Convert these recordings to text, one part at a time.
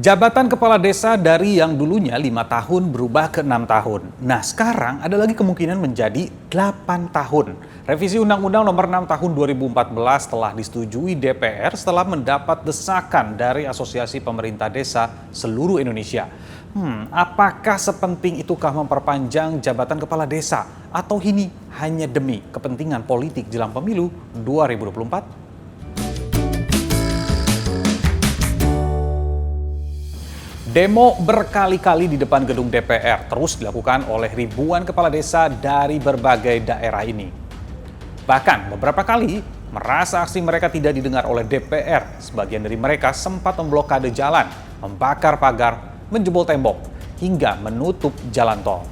Jabatan kepala desa dari yang dulunya 5 tahun berubah ke 6 tahun. Nah sekarang ada lagi kemungkinan menjadi 8 tahun. Revisi Undang-Undang Nomor 6 Tahun 2014 telah disetujui DPR setelah mendapat desakan dari Asosiasi Pemerintah Desa seluruh Indonesia. Apakah sepenting itukah memperpanjang jabatan kepala desa? Atau ini hanya demi kepentingan politik jelang pemilu 2024? Demo berkali-kali di depan gedung DPR terus dilakukan oleh ribuan kepala desa dari berbagai daerah ini. Bahkan beberapa kali merasa aksi mereka tidak didengar oleh DPR. Sebagian dari mereka sempat memblokade jalan, membakar pagar, menjebol tembok, hingga menutup jalan tol.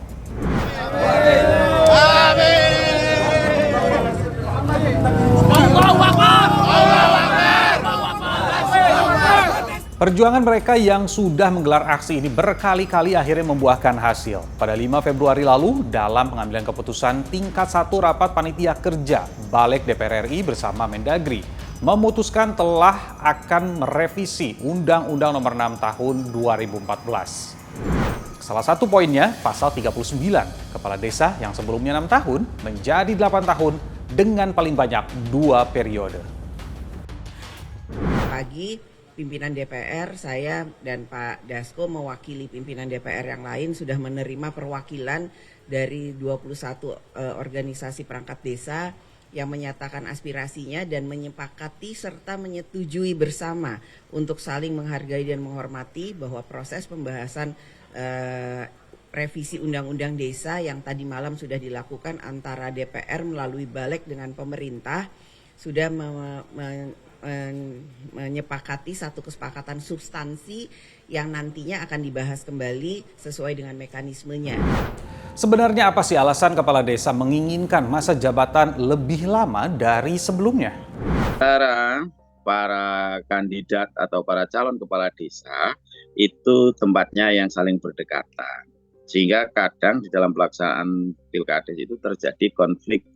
Perjuangan mereka yang sudah menggelar aksi ini berkali-kali akhirnya membuahkan hasil. Pada 5 Februari lalu, dalam pengambilan keputusan tingkat 1 rapat panitia kerja Balik DPR RI bersama Mendagri, memutuskan telah akan merevisi Undang-Undang Nomor 6 Tahun 2014. Salah satu poinnya, pasal 39, kepala desa yang sebelumnya 6 tahun menjadi 8 tahun dengan paling banyak 2 periode. Pagi, pimpinan DPR, saya dan Pak Dasko mewakili pimpinan DPR yang lain sudah menerima perwakilan dari 21 organisasi perangkat desa yang menyatakan aspirasinya dan menyepakati serta menyetujui bersama untuk saling menghargai dan menghormati bahwa proses pembahasan revisi Undang-Undang Desa yang tadi malam sudah dilakukan antara DPR melalui Balik dengan pemerintah sudah menyepakati satu kesepakatan substansi yang nantinya akan dibahas kembali sesuai dengan mekanismenya. Sebenarnya apa sih alasan kepala desa menginginkan masa jabatan lebih lama dari sebelumnya? Para kandidat atau para calon kepala desa itu tempatnya yang saling berdekatan. Sehingga kadang di dalam pelaksanaan pilkades itu terjadi konflik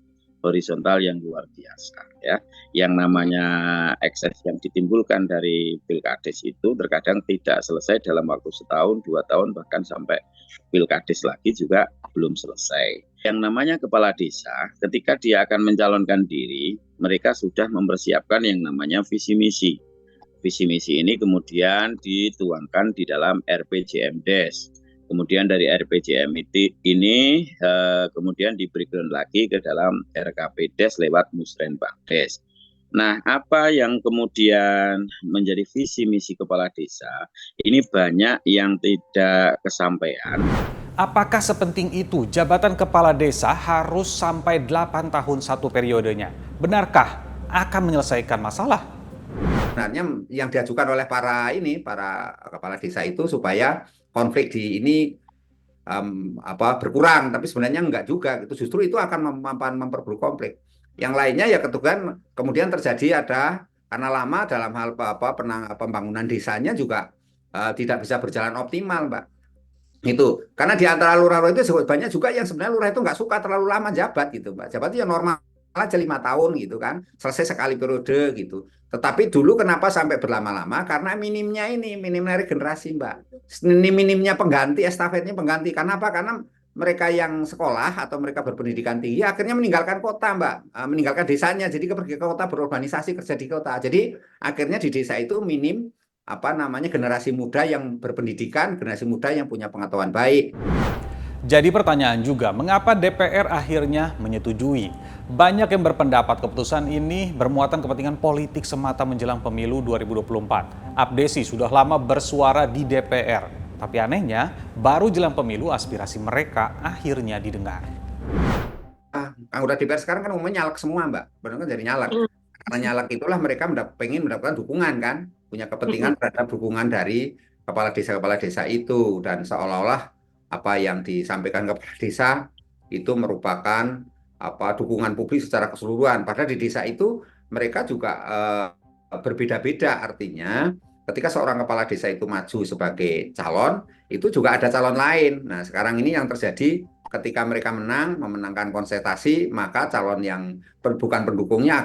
horizontal yang luar biasa ya. Yang namanya ekses yang ditimbulkan dari pilkades itu terkadang tidak selesai dalam waktu setahun, 2 tahun, bahkan sampai pilkades lagi juga belum selesai. Yang namanya kepala desa ketika dia akan mencalonkan diri, mereka sudah mempersiapkan yang namanya visi misi. Visi misi ini kemudian dituangkan di dalam RPJMDes. Kemudian dari RPJM ini kemudian diberikan lagi ke dalam RKPDes lewat Musrenbangdes. Nah, apa yang kemudian menjadi visi misi kepala desa, ini banyak yang tidak kesampaian. Apakah sepenting itu jabatan kepala desa harus sampai 8 tahun satu periodenya? Benarkah akan menyelesaikan masalah? Sebenarnya yang diajukan oleh para kepala desa itu supaya konflik di ini berkurang, tapi sebenarnya enggak juga. Itu justru itu akan memperburuk konflik. Yang lainnya ya kemudian terjadi karena lama dalam hal pembangunan desanya juga tidak bisa berjalan optimal, Mbak. Itu karena di antara lurah-lurah itu banyak juga yang sebenarnya lurah itu nggak suka terlalu lama jabat gitu, Mbak. Jabat itu yang normal aja 5 tahun gitu kan, selesai sekali periode gitu. Tetapi dulu kenapa sampai berlama-lama? Karena minimnya regenerasi, Mbak. Minimnya pengganti, estafetnya pengganti. Karena apa? Karena mereka yang sekolah atau mereka berpendidikan tinggi akhirnya meninggalkan kota, Mbak. Meninggalkan desanya, jadi pergi ke kota berurbanisasi, kerja di kota. Jadi akhirnya di desa itu minim generasi muda yang berpendidikan, generasi muda yang punya pengetahuan baik. Jadi pertanyaan juga, mengapa DPR akhirnya menyetujui? Banyak yang berpendapat keputusan ini bermuatan kepentingan politik semata menjelang pemilu 2024. Abdesi sudah lama bersuara di DPR, tapi anehnya baru jelang pemilu aspirasi mereka akhirnya didengar. Anggota DPR sekarang kan umumnya nyalek semua, Mbak. Benar kan jadi nyalek. Karena nyalek itulah mereka pengen mendapatkan dukungan kan, punya kepentingan terhadap dukungan dari kepala desa itu, dan seolah-olah apa yang disampaikan kepala desa itu merupakan dukungan publik secara keseluruhan. Padahal di desa itu mereka juga berbeda-beda, artinya ketika seorang kepala desa itu maju sebagai calon, itu juga ada calon lain. Nah, sekarang ini yang terjadi ketika mereka memenangkan konsentrasi, maka calon yang bukan pendukungnya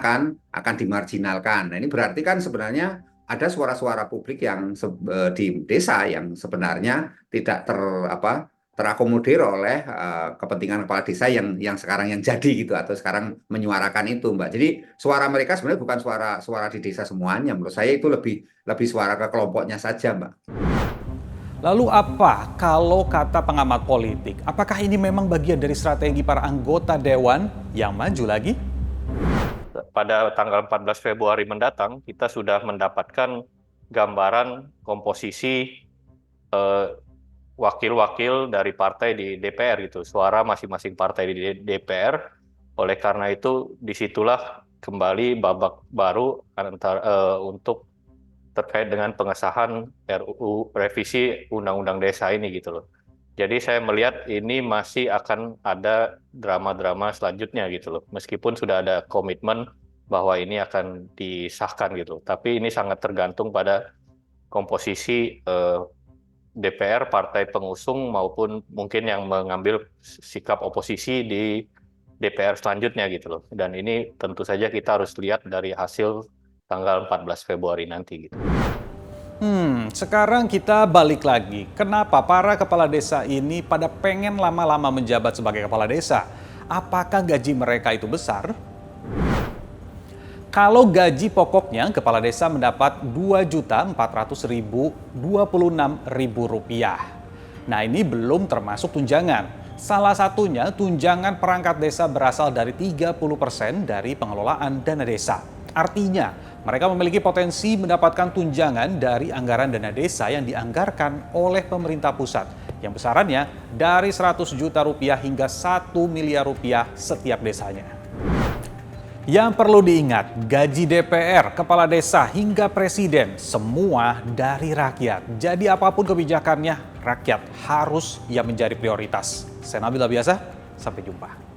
akan dimarginalkan. Nah, ini berarti kan sebenarnya ada suara-suara publik yang di desa yang sebenarnya tidak terakomodir oleh kepentingan kepala desa yang sekarang yang jadi gitu atau sekarang menyuarakan itu, Mbak. Jadi suara mereka sebenarnya bukan suara di desa semuanya. Menurut saya itu lebih suara ke kelompoknya saja, Mbak. Lalu apa kalau kata pengamat politik? Apakah ini memang bagian dari strategi para anggota dewan yang maju lagi? Pada tanggal 14 Februari mendatang, kita sudah mendapatkan gambaran komposisi wakil-wakil dari partai di DPR gitu, suara masing-masing partai di DPR. Oleh karena itu, disitulah kembali babak baru untuk terkait dengan pengesahan RUU revisi Undang-Undang Desa ini gitu loh. Jadi saya melihat ini masih akan ada drama-drama selanjutnya gitu loh. Meskipun sudah ada komitmen bahwa ini akan disahkan gitu. Tapi ini sangat tergantung pada komposisi DPR, partai pengusung maupun mungkin yang mengambil sikap oposisi di DPR selanjutnya gitu loh. Dan ini tentu saja kita harus lihat dari hasil tanggal 14 Februari nanti gitu. Sekarang kita balik lagi. Kenapa para kepala desa ini pada pengen lama-lama menjabat sebagai kepala desa? Apakah gaji mereka itu besar? Kalau gaji pokoknya kepala desa mendapat Rp2.426.000. Nah, ini belum termasuk tunjangan. Salah satunya tunjangan perangkat desa berasal dari 30% dari pengelolaan dana desa. Artinya, mereka memiliki potensi mendapatkan tunjangan dari anggaran dana desa yang dianggarkan oleh pemerintah pusat, yang besarannya dari Rp100 juta hingga Rp1 miliar setiap desanya. Yang perlu diingat, gaji DPR, kepala desa hingga presiden semua dari rakyat. Jadi apapun kebijakannya, rakyat harus yang menjadi prioritas. Saya Nabila Biasa, sampai jumpa.